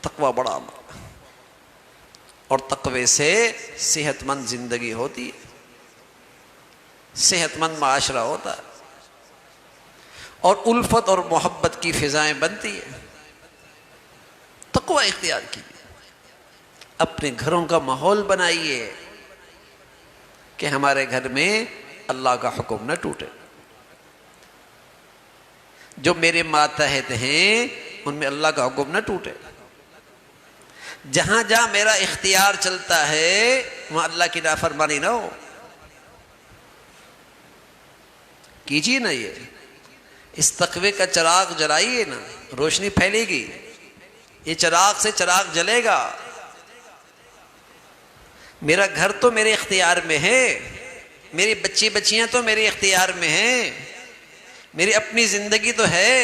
تقویٰ بڑا عمل، اور تقوی سے صحت مند زندگی ہوتی ہے، صحت مند معاشرہ ہوتا ہے، اور الفت اور محبت کی فضائیں بنتی ہیں۔ تقویٰ اختیار کیجیے، اپنے گھروں کا ماحول بنائیے کہ ہمارے گھر میں اللہ کا حکم نہ ٹوٹے، جو میرے ماتحت ہیں ان میں اللہ کا حکم نہ ٹوٹے، جہاں جہاں میرا اختیار چلتا ہے وہاں اللہ کی نافرمانی نہ ہو۔ کیجیے نا، یہ اس تقوی کا چراغ جلائیے نا، روشنی پھیلے گی، یہ چراغ سے چراغ جلے گا۔ میرا گھر تو میرے اختیار میں ہے، میری بچی بچیاں تو میرے اختیار میں ہیں، میری اپنی زندگی تو ہے،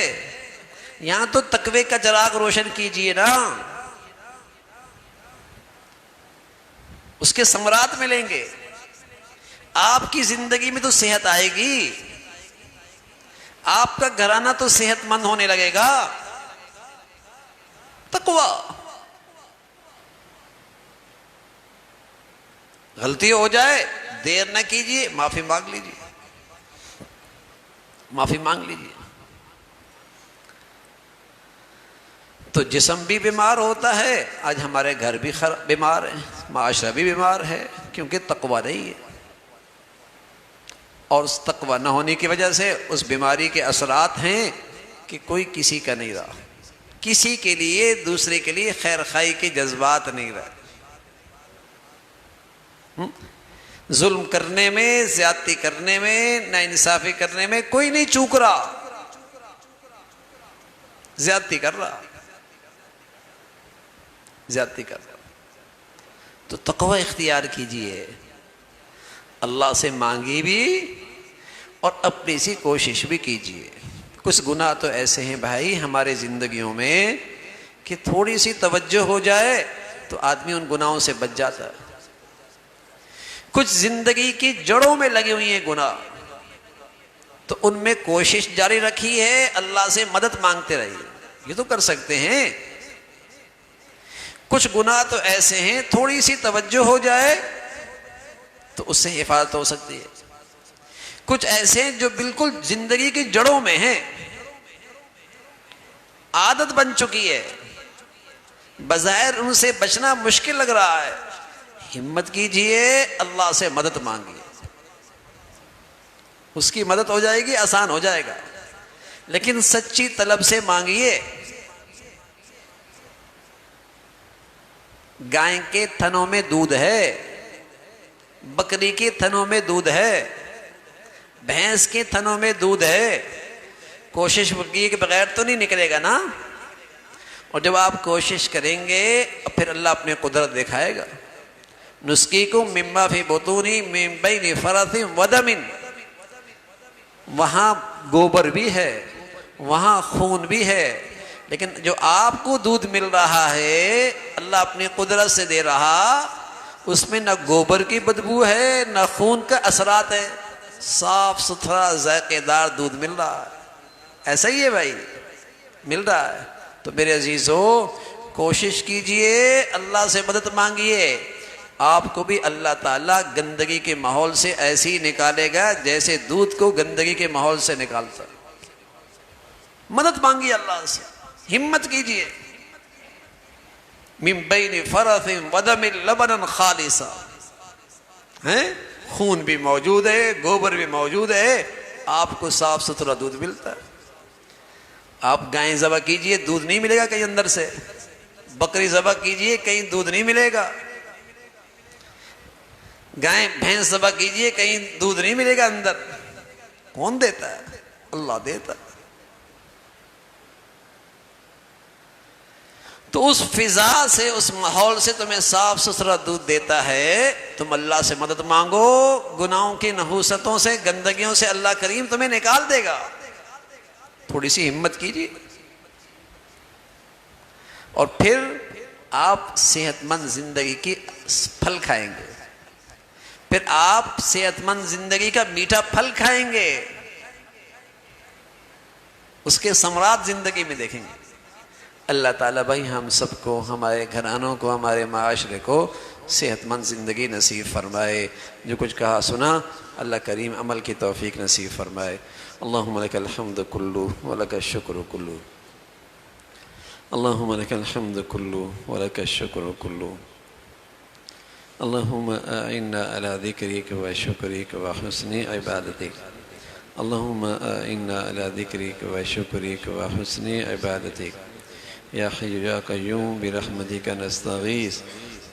یہاں تو تقوی کا چراغ روشن کیجیے نا، اس کے ثمرات ملیں گے، آپ کی زندگی میں تو صحت آئے گی، آپ کا گھرانہ تو صحت مند ہونے لگے گا۔ تقویٰ، غلطی ہو جائے دیر نہ کیجیے، معافی مانگ لیجیے، معافی مانگ لیجیے۔ تو جسم بھی بیمار ہوتا ہے، آج ہمارے گھر بھی بیمار ہیں، معاشرہ بھی بیمار ہے، کیونکہ تقویٰ نہیں ہے، اور اس تقویٰ نہ ہونے کی وجہ سے اس بیماری کے اثرات ہیں کہ کوئی کسی کا نہیں رہا، کسی کے لیے دوسرے کے لیے خیر خواہی کے جذبات نہیں رہے۔ ظلم کرنے میں، زیادتی کرنے میں، ناانصافی کرنے میں کوئی نہیں چوک رہا، زیادتی کر رہا، زیادتی کر رہا۔ تو تقوی اختیار کیجئے، اللہ سے مانگی بھی اور اپنی سی کوشش بھی کیجئے۔ کچھ گناہ تو ایسے ہیں بھائی ہمارے زندگیوں میں کہ تھوڑی سی توجہ ہو جائے تو آدمی ان گناہوں سے بچ جاتا ہے۔ کچھ زندگی کی جڑوں میں لگے ہوئی ہیں گناہ، تو ان میں کوشش جاری رکھی ہے، اللہ سے مدد مانگتے رہیے، یہ تو کر سکتے ہیں۔ کچھ گناہ تو ایسے ہیں تھوڑی سی توجہ ہو جائے تو اس سے حفاظت ہو سکتی ہے۔ کچھ ایسے ہیں جو بالکل زندگی کی جڑوں میں ہیں، عادت بن چکی ہے، بظاہر ان سے بچنا مشکل لگ رہا ہے، ہمت کیجئے، اللہ سے مدد مانگیے، اس کی مدد ہو جائے گی، آسان ہو جائے گا، لیکن سچی طلب سے مانگیے۔ گائے کے تھنوں میں دودھ ہے، بکری کے تھنوں میں دودھ ہے، بھینس کے تھنوں میں دودھ ہے، کوشش کیے کے بغیر تو نہیں نکلے گا نا۔ اور جب آپ کوشش کریں گے پھر اللہ اپنے قدرت دکھائے گا۔ نسقیکم مما فی بطونی من بین فرث ودم، وہاں گوبر بھی ہے، وہاں خون بھی ہے، لیکن جو آپ کو دودھ مل رہا ہے اللہ اپنی قدرت سے دے رہا، اس میں نہ گوبر کی بدبو ہے نہ خون کا اثرات ہے، صاف ستھرا ذائقے دار دودھ مل رہا ہے۔ ایسا ہی ہے بھائی، مل رہا ہے۔ تو میرے عزیزو کوشش کیجئے، اللہ سے مدد مانگیے، آپ کو بھی اللہ تعالیٰ گندگی کے ماحول سے ایسے ہی نکالے گا جیسے دودھ کو گندگی کے ماحول سے نکالتا ہے۔ مدد مانگیے اللہ سے، ہمت کیجئے۔ من بین فرث ودم لبنا خالصا، خون بھی موجود ہے، گوبر بھی موجود ہے، آپ کو صاف ستھرا دودھ ملتا ہے۔ آپ گائیں ذبح کیجئے، دودھ نہیں ملے گا کہیں اندر سے، بکری ذبح کیجئے کہیں دودھ نہیں ملے گا، گائیں بھینس ذبح کیجئے کہیں دودھ نہیں ملے گا اندر۔ کون دیتا ہے؟ اللہ دیتا ہے۔ تو اس فضا سے، اس ماحول سے تمہیں صاف ستھرا دودھ دیتا ہے، تم اللہ سے مدد مانگو، گناہوں کی نحوستوں سے، گندگیوں سے اللہ کریم تمہیں نکال دے گا۔ تھوڑی سی ہمت کیجیے، اور پھر آپ صحت مند زندگی کی پھل کھائیں گے، پھر آپ صحت مند زندگی کا میٹھا پھل کھائیں گے، اس کے ثمرات زندگی میں دیکھیں گے۔ اللہ تعالیٰ بھائی ہم سب کو، ہمارے گھرانوں کو، ہمارے معاشرے کو صحت مند زندگی نصیب فرمائے۔ جو کچھ کہا سنا اللہ کریم عمل کی توفیق نصیب فرمائے۔ اللہم لک الحمد کلو ولک الشکر کلو، اللہم لک الحمد کلو ولک الشکر کلو، اللہم اعنا علی ذکرک و شکرک و حسن عبادتک، اللہم اعنا علی ذکرک و شکرک و حسن عبادتک، یا حی یا قیوم برحمتک نستغیث،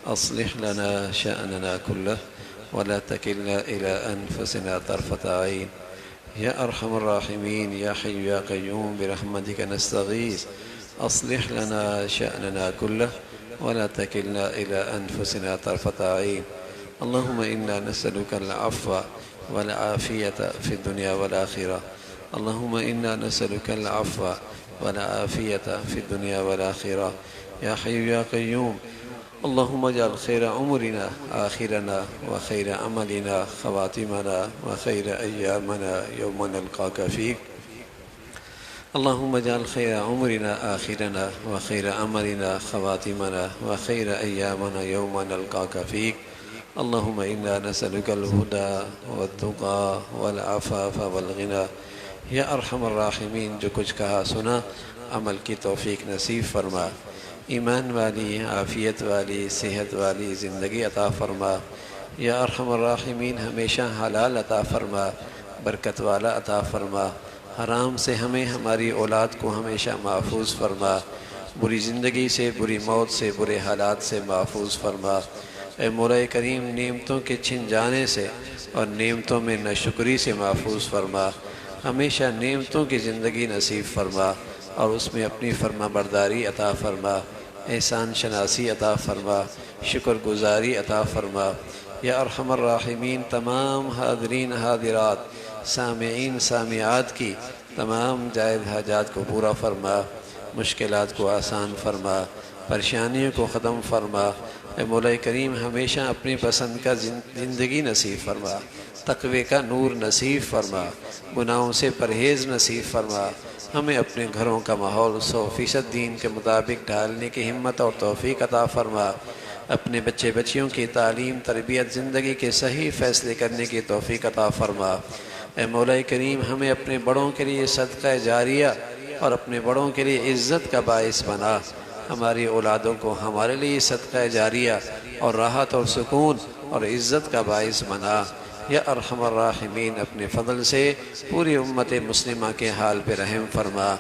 اصلح لنا شأننا کلہ ولا تکلنا الی انفسنا طرفۃ عین، یا ارحم الراحمین، یا حی یا قیوم برحمتک نستغیث، اصلح لنا شأننا کلہ ولا تکلنا الی انفسنا طرفۃ عین، اللہم انا نسألک العفو والعافیۃ فی الدنیا والآخرہ، اللہم انا نسألک العفو والعافیۃ فی الدنیا والآخرہ، یا حی یا قیوم، اللہم اجعل خیر عمرنا آخرنا وخیر عملنا خواتمنا وخیر ایامنا یوم نلقاک فیک، اللہم اجعل خیر عمرنا آخرنا وخیر عملنا خواتمنا وخیر ایامنا یوم نلقاک فیک، اللہم انا نسألک الہدی والتقی والعفاف والغنی، یا ارحم الراحمین۔ جو کچھ کہا سنا عمل کی توفیق نصیب فرما، ایمان والی، عافیت والی، صحت والی زندگی عطا فرما، یا ارحم الراحمین ہمیشہ حلال عطا فرما، برکت والا عطا فرما، حرام سے ہمیں، ہماری اولاد کو ہمیشہ محفوظ فرما، بری زندگی سے، بری موت سے، برے حالات سے محفوظ فرما، اے مولا کریم نعمتوں کے چھن جانے سے اور نعمتوں میں ناشکری سے محفوظ فرما، ہمیشہ نعمتوں کی زندگی نصیب فرما اور اس میں اپنی فرما برداری عطا فرما، احسان شناسی عطا فرما، شکر گزاری عطا فرما۔ یا ارحم الراحمین تمام حاضرین حاضرات سامعین سامعات کی تمام جائز حاجات کو پورا فرما، مشکلات کو آسان فرما، پریشانیوں کو ختم فرما۔ اے مولا کریم ہمیشہ اپنی پسند کا زندگی نصیب فرما، تقوی کا نور نصیب فرما، گناہوں سے پرہیز نصیب فرما، ہمیں اپنے گھروں کا ماحول 100% دین کے مطابق ڈھالنے کی ہمت اور توفیق عطا فرما، اپنے بچے بچیوں کی تعلیم تربیت زندگی کے صحیح فیصلے کرنے کی توفیق عطا فرما۔ اے مولا کریم ہمیں اپنے بڑوں کے لیے صدقہ جاریہ اور اپنے بڑوں کے لیے عزت کا باعث بنا، ہماری اولادوں کو ہمارے لیے صدقہ جاریہ اور راحت اور سکون اور عزت کا باعث بنا۔ یا ارحم الراحمین اپنے فضل سے پوری امت مسلمہ کے حال پہ رحم فرما،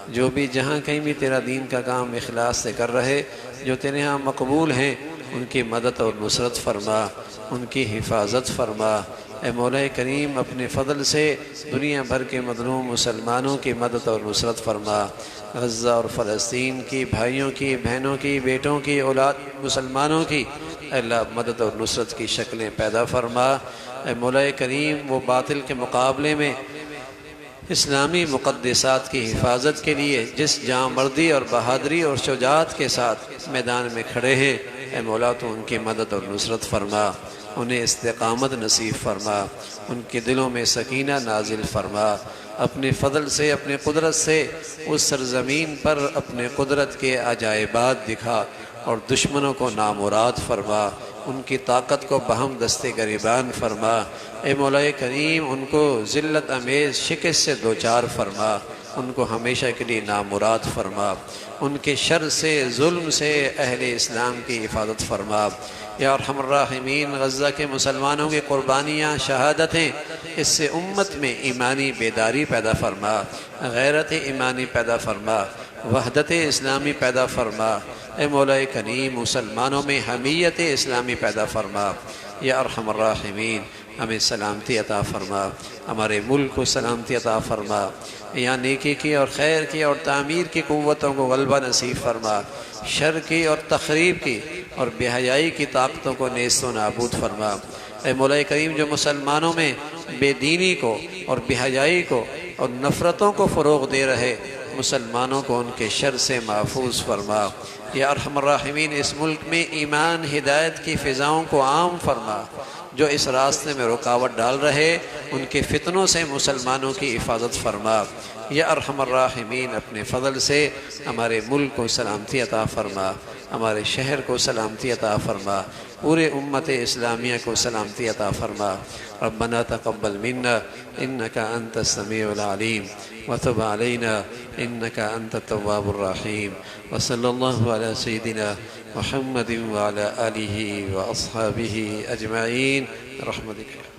جو بھی جہاں کہیں بھی تیرا دین کا کام اخلاص سے کر رہے، جو تیرے ہاں مقبول ہیں، ان کی مدد اور نصرت فرما، ان کی حفاظت فرما۔ اے مولا کریم اپنے فضل سے دنیا بھر کے مظلوم مسلمانوں کی مدد اور نصرت فرما، غزہ اور فلسطین کی بھائیوں کی بہنوں کی بیٹوں کی اولاد مسلمانوں کی اے اللہ مدد اور نصرت کی شکلیں پیدا فرما۔ اے مولا کریم وہ باطل کے مقابلے میں اسلامی مقدسات کی حفاظت کے لیے جس جاں مردی اور بہادری اور شجاعت کے ساتھ میدان میں کھڑے ہیں، اے مولا تو ان کی مدد اور نصرت فرما، انہیں استقامت نصیب فرما، ان کے دلوں میں سکینہ نازل فرما، اپنے فضل سے اپنے قدرت سے اس سرزمین پر اپنے قدرت کے عجائبات دکھا اور دشمنوں کو نامراد فرما، ان کی طاقت کو بہم دست گریبان فرما۔ اے مولا کریم ان کو ذلت امیز شکست سے دوچار فرما، ان کو ہمیشہ کے لیے نامراد فرما، ان کے شر سے ظلم سے اہل اسلام کی حفاظت فرما۔ یا ارحم الراحمین غزہ کے مسلمانوں کی قربانیاں شہادتیں اس سے امت میں ایمانی بیداری پیدا فرما، غیرت ایمانی پیدا فرما، وحدت اسلامی پیدا فرما۔ اے مولا کریم مسلمانوں میں حمیت اسلامی پیدا فرما۔ یا ارحم الراحمین ہمیں سلامتی عطا فرما، ہمارے ملک کو سلامتی عطا فرما، یہاں نیکی کی اور خیر کی اور تعمیر کی قوتوں کو غلبہ نصیب فرما، شر کی اور تخریب کی اور بے حیائی کی طاقتوں کو نیست و نابود فرما۔ اے مولا کریم جو مسلمانوں میں بے دینی کو اور بے حیائی کو اور نفرتوں کو فروغ دے رہے مسلمانوں کو ان کے شر سے محفوظ فرما۔ یا ارحم الراحمین اس ملک میں ایمان ہدایت کی فضاؤں کو عام فرما، جو اس راستے میں رکاوٹ ڈال رہے ان کے فتنوں سے مسلمانوں کی حفاظت فرما۔ یا ارحم الراحمین اپنے فضل سے ہمارے ملک کو سلامتی عطا فرما، ہمارے شہر کو سلامتی عطا فرما، پورے امت اسلامیہ کو سلامتی عطا فرما۔ ربنا تقبل منا انك انت السميع العليم وتب علينا انك انت التواب الرحيم وصلى الله على سيدنا محمد وعلى آله واصحابه اجمعين برحمتك